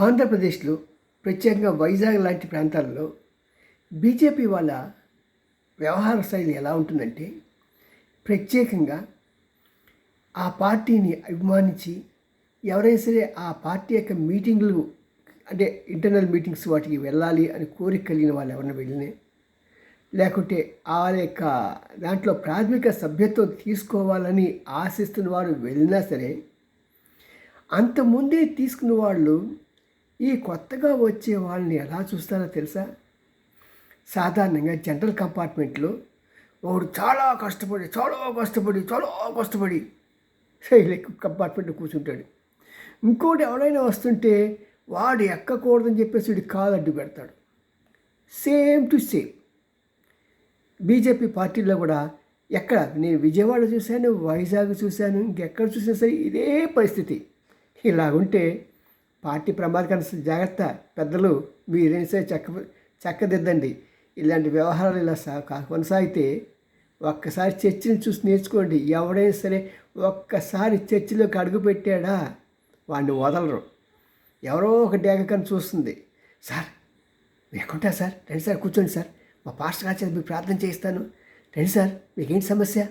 ఆంధ్రప్రదేశ్లో ప్రత్యేకంగా వైజాగ్ లాంటి ప్రాంతాల్లో బీజేపీ వాళ్ళ వ్యవహార శైలి ఎలా ఉంటుందంటే ప్రత్యేకంగా ఆ పార్టీని అభిమానించి ఎవరైనా సరే ఆ పార్టీ యొక్క మీటింగ్లు అంటే ఇంటర్నల్ మీటింగ్స్ వాటికి వెళ్ళాలి అని కోరిక కలిగిన వాళ్ళు ఎవరైనా వెళ్ళినా లేకుంటే ఆ యొక్క దాంట్లో ప్రాథమిక సభ్యత్వం తీసుకోవాలని ఆశిస్తున్న వారు వెళ్ళినా సరే అంతకుముందే తీసుకున్న వాళ్ళు ఈ కొత్తగా వచ్చే వాళ్ళని ఎలా చూస్తారో తెలుసా? సాధారణంగా జనరల్ కంపార్ట్మెంట్లో వాడు చాలా కష్టపడి కంపార్ట్మెంట్లో కూర్చుంటాడు. ఇంకోటి ఎవడైనా వస్తుంటే వాడు ఎక్కకూడదని చెప్పేసి వీడు కాలు అడ్డు పెడతాడు. సేమ్ టు సేమ్ బీజేపీ పార్టీలో కూడా ఎక్కడ నేను విజయవాడ చూశాను, వైజాగ్ చూశాను, ఇంకెక్కడ చూసినా సరే ఇదే పరిస్థితి. ఇలాగుంటే పార్టీ ప్రమాదకర. జాగ్రత్త పెద్దలు, మీరేం సరే చక్కదిద్దండి. ఇలాంటి వ్యవహారాలు ఇలా కొనసాగితే ఒక్కసారి చర్చిని చూసి నేర్చుకోండి. ఎవడైనా సరే ఒక్కసారి చర్చిలోకి అడుగు పెట్టాడా వాడిని వదలరు. ఎవరో ఒక డేగకని చూస్తుంది. సార్ లేకుంటా సార్, రండి సార్ కూర్చోండి సార్, మా పాస్టర్ గారి చేత మీకు ప్రార్థన చేయిస్తాను, రండి సార్, మీకేంటి సమస్య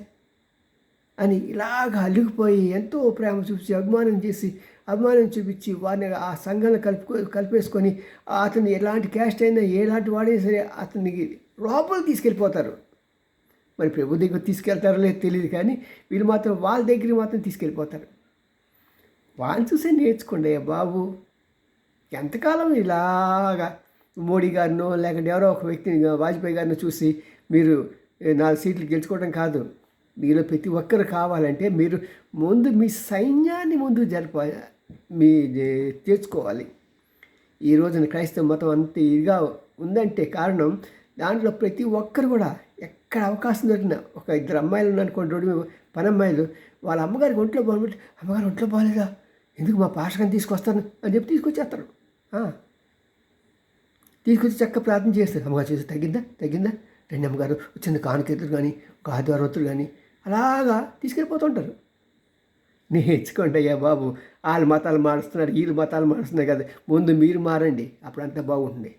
అని ఇలాగ అల్లుకుపోయి ఎంతో ప్రేమ చూపించి అభిమానం చూపించి వారిని ఆ సంఘాన్ని కలిపేసుకొని అతను ఎలాంటి క్యాస్ట్ అయినా ఎలాంటి వాడైనా సరే అతనికి లోపల తీసుకెళ్ళిపోతారు. మరి ప్రభు దగ్గర తీసుకెళ్తారో లేదో తెలియదు, కానీ వీళ్ళు మాత్రం వాళ్ళ దగ్గరికి మాత్రం తీసుకెళ్ళిపోతారు. వాళ్ళని చూసే నేర్చుకోండి అయ్యా బాబు. ఎంతకాలం ఇలాగా మోడీ గారినో లేకుంటే ఎవరో ఒక వ్యక్తిని వాజ్పేయి గారిని చూసి మీరు 4 సీట్లు గెలుచుకోవడం కాదు. మీలో ప్రతి ఒక్కరు కావాలంటే మీరు ముందు మీ సైన్యాన్ని ముందు తెచ్చుకోవాలి. ఈ రోజున క్రైస్తవ మతం అంత ఇదిగా ఉందంటే కారణం దాంట్లో ప్రతి ఒక్కరు కూడా ఎక్కడ అవకాశం దొరికిన ఒక 2 అమ్మాయిలు ఉన్నారనుకోండి, రోడ్డు మీద పని అమ్మాయిలు, వాళ్ళ అమ్మగారికి ఒంట్లో బాగుంటే అమ్మగారు ఒంట్లో బాగాలేదా, ఎందుకు మా పాస్టర్ని తీసుకొస్తాను అని చెప్పి తీసుకొచ్చేస్తారు. తీసుకొచ్చి చక్కగా ప్రార్థన చేస్తారు. అమ్మగారు చేసి తగ్గిందా 2 అమ్మగారు వచ్చింది కానుకలు కానీ ఒక ఆదివారవతులు కానీ అలాగా తీసుకెళ్ళిపోతుంటారు. నేర్చుకోండి అయ్యా బాబు. వాళ్ళ మతాలు మారుస్తున్నారు, వీళ్ళు మతాలు మారుస్తున్నారు కదా, ముందు మీరు మారండి, అప్పుడు అంతా బాగుంటుంది.